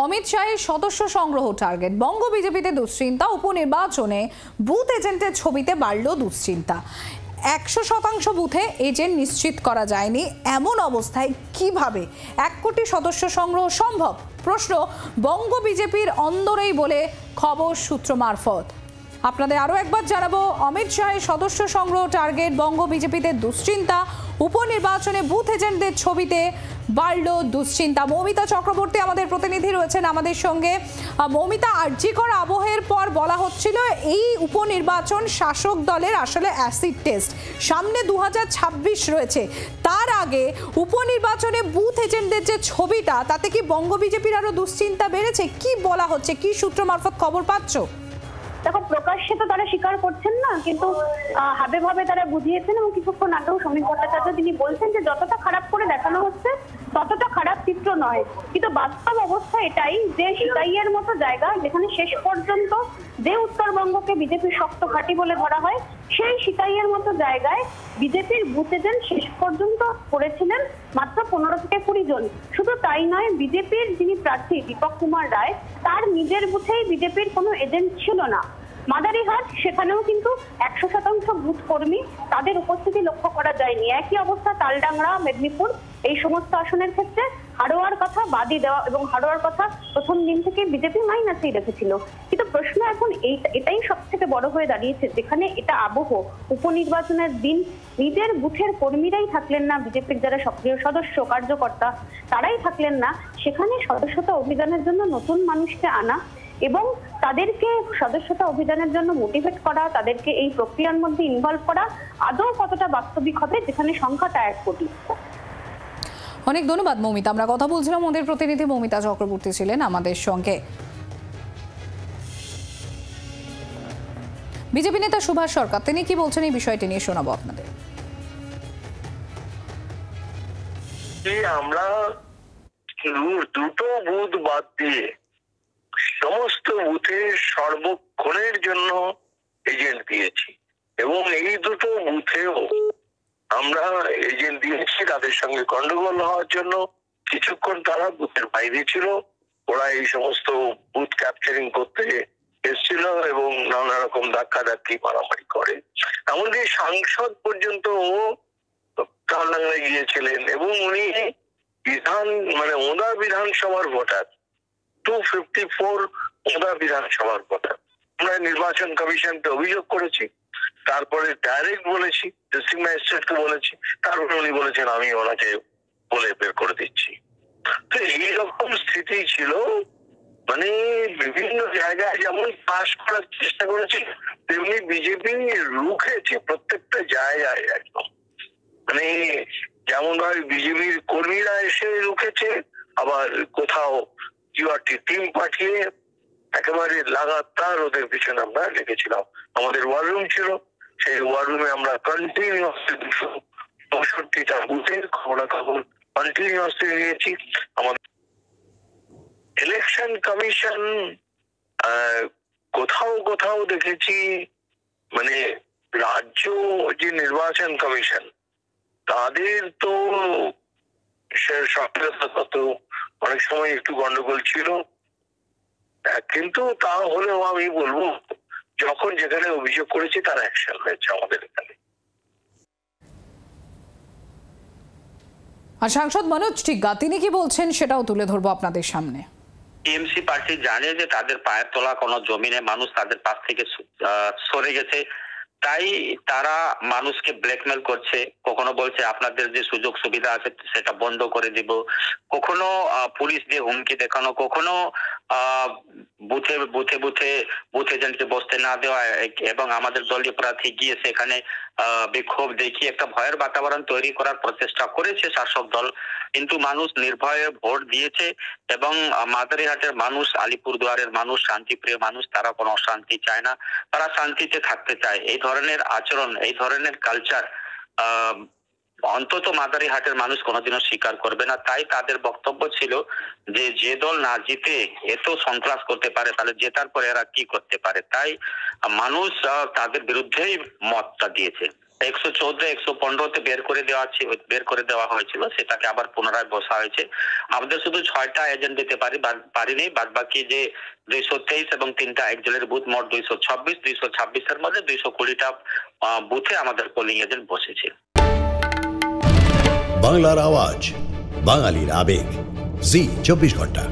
অমিত শাহের সদস্য সংগ্রহ টার্গেট। বঙ্গ বিজেপিতে দুশ্চিন্তা, উপনির্বাচনে বুথ এজেন্টের ছবিতে বাড়ল দুশ্চিন্তা। 100% বুথে এজেন্ট নিশ্চিত করা যায়নি, এমন অবস্থায় কিভাবে 1 কোটি সদস্য সংগ্রহ সম্ভব? প্রশ্ন বঙ্গ বিজেপির অন্দরেই বলে খবর সূত্র মারফত। আপনাদের আরও একবার জানাবো, অমিত শাহের সদস্য সংগ্রহ টার্গেট, বঙ্গ বিজেপিতে দুশ্চিন্তা, উপনির্বাচনে বুথ এজেন্টদের ছবিতে বাড়ল দুশ্চিন্তা। মৌমিতা চক্রবর্তী আমাদের প্রতিনিধি রয়েছেন আমাদের সঙ্গে। মৌমিতা, আরজিকর আবহের পর বলা হচ্ছিল এই উপনির্বাচন শাসক দলের আসলে অ্যাসিড টেস্ট। সামনে 2026 রয়েছে, তার আগে উপনির্বাচনে বুথ এজেন্টদের যে ছবিটা, তাতে কি বঙ্গ বিজেপির আরো দুশ্চিন্তা বেড়েছে? কি বলা হচ্ছে, কি সূত্র মারফত খবর পাচ্ছ? দেখো, প্রকাশ্যে তো তারা স্বীকার করছেন না, কিন্তু হাবে ভাবে তারা বুঝিয়েছেন। এবং কিছুক্ষণ আগেও সমীক ভট্টাচার্য তিনি বলছেন যে যতটা খারাপ করে দেখানো হচ্ছে ততটা খারাপ চিত্র নয়। কিন্তু বাস্তব অবস্থা এটাই যে সিতাইয়ের মতো জায়গা, যেখানে শেষ পর্যন্ত যে উত্তরবঙ্গকে বিজেপির শক্ত ঘাঁটি বলে ধরা হয়, সেই সিতাইয়ের মতো জায়গায় বিজেপির বুথ এজেন্ট শেষ পর্যন্ত করেছিলেন মাত্র 15 থেকে 20 জন। শুধু তাই নয়, বিজেপির যিনি প্রার্থী দীপক কুমার রায়, তার নিজের বুথেই বিজেপির কোনো এজেন্ট ছিল না। মাদারিহাট, সেখানেও কিন্তু 100% বুথ কর্মী, তাদের উপস্থিতি লক্ষ্য করা যায়নি। একই অবস্থা তালডাংরা, মেদিনীপুর, এই সমস্ত আসনের ক্ষেত্রে হাড়োয়ার কথা বাদই দেওয়া, এবং হাড়োয়ার কথা প্রথম দিন থেকে বিজেপি মাইনাসেই রেখেছিল। কিন্তু প্রশ্ন এখন এটাই সব থেকে বড় হয়ে দাঁড়িয়েছে, যেখানে এটা আবহ, উপনির্বাচনের দিন নিজের বুথের কর্মীরাই থাকলেন না, বিজেপির যারা সক্রিয় সদস্য কার্যকর্তা তারাই থাকলেন না, সেখানে সদস্যতা অভিযানের জন্য নতুন মানুষকে আনা এবং তাদেরকে সদস্যতা অভিযানের জন্য মোটিভেট করা, তাদেরকে এই প্রক্রিয়ার মধ্যে ইনভলভ করা আদৌ কতটা বাস্তবিক হবে, যেখানে সংখ্যাটা 1 কোটি। অনেক ধন্যবাদ মৌমিতা। আমরা কথা বলছিলাম, আমাদের প্রতিনিধি মৌমিতা চক্রবর্তী ছিলেন আমাদের সঙ্গে। বিজেপি নেতা সুভাষ সরকার তিনি কি বলছেন এই বিষয়টি নিয়ে শোনাবো আপনাদের। আমরা দুটো বুথ বাদ দিয়ে সমস্ত বুথে সর্বক্ষণের জন্য এজেন্ট দিয়েছি, এবং এই দুটো বুথেও আমরা এজেন্ট দিয়েছি তাদের সঙ্গে গন্ডগোল হওয়ার জন্য। কিছুক্ষণ তারা বুথের বাইরে ছিল, ওরা এই সমস্ত বুথ ক্যাপচারিং করতে এসেছিল এবং নানা রকম ধাক্কাধাক্কি মারামারি করে। এমনকি সাংসদ পর্যন্ত কালনাঙ্গায় গিয়েছিলেন, এবং উনি ওদা বিধানসভার ভোটার, 254 ওদা বিধানসভার ভোটার। আমরা নির্বাচন কমিশনকে অভিযোগ করেছি, তারপরে ডাইরেক্ট বলেছি, ডিস্ট্রিক্ট ম্যাজিস্ট্রেটকে বলেছি, তারপরে উনি বলেছেন আমি ওনাকে বলে বের করে দিচ্ছি। তো এইরকম স্থিতি ছিল, বিভিন্ন জায়গায় যেমন পাস করার চেষ্টা করেছি, তেমনি বিজেপি রুখেছে প্রত্যেকটা জায়গায় একদম। যেমন ভাবে বিজেপির কর্মীরা এসে রুখেছে, আবার কোথাও জিওআরটি টিম পাঠিয়ে একেবারে লাগাতার ওদের পিছনে আমরা লেগেছিলাম। আমাদের ওয়ার রুম ছিল, সেই ওয়ার রুমে আমরা কন্টিনিউয়াসলি 264টা বুথের খবরাখবর কন্টিনিউয়াসলি নিয়েছি। আমাদের ইলেকশন কমিশন কোথাও কোথাও দেখেছি, রাজ্য যে নির্বাচন কমিশন, তাদের তো সক্রিয়তা তত অনেক সময় একটু গন্ডগোল ছিল, কিন্তু তা হলেও আমি বলবো যখন যেখানে অভিযোগ করেছি তার অ্যাকশন হয়েছে আমাদের এখানে। আর সাংসদ মনোজ টিগ্গা তিনি কি বলছেন সেটাও তুলে ধরবো আপনাদের সামনে। টিএমসি পার্টি জানে যে তাদের পায়ের তলা কোনো জমিনে মানুষ তাদের পাশ থেকে সরে গেছে, তাই তারা মানুষকে ব্ল্যাকমেল করছে। কখনো বলছে আপনাদের যে সুযোগ সুবিধা আছে সেটা বন্ধ করে দিব, কখনো পুলিশ দিয়ে হুমকি দেখানো, কখনো বুথে বুথে বুথে বুথ এজেন্টকে বসতে না দেওয়া, এবং আমাদের দলীয় প্রার্থী গিয়ে সেখানে বিক্ষোভ দেখিয়ে একটা ভয়ের বাতাবরণ তৈরি করার প্রচেষ্টা করেছে শাসক দল। কিন্তু মানুষ নির্ভয়ে ভোট দিয়েছে, এবং মাদারিহাটের মানুষ, আলিপুরদুয়ারের মানুষ শান্তিপ্রিয় মানুষ, তারা কোনো অশান্তি চায় না, তারা শান্তিতে থাকতে চায়। এই ধরনের আচরণ, এই ধরনের কালচার অন্তত মাদারিহাটের মানুষ কোনোদিনও স্বীকার করবে না। তাই তাদের বক্তব্য ছিল যে দল না জিতে এত সন্ত্রাস করতে পারে, তাহলে জেতার পরে এরা কি করতে পারে। তাই মানুষ তাদের বিরুদ্ধেই মতটা দিয়েছে। 114 115তে বের করে দেওয়া হয়েছিল, সেটাকে আবার পুনরায় বসা হয়েছে। আমাদের শুধু 6টা এজেন্ট দিতে পারিনি, বাদ বাকি যে 223 এবং 3টা একজনের বুথ, মোট 226 এর মধ্যে 220টা বুথে আমাদের পোলিং এজেন্ট বসেছে। বাংলার আওয়াজ, বাঙালির আবেগ, জি 24 ঘন্টা।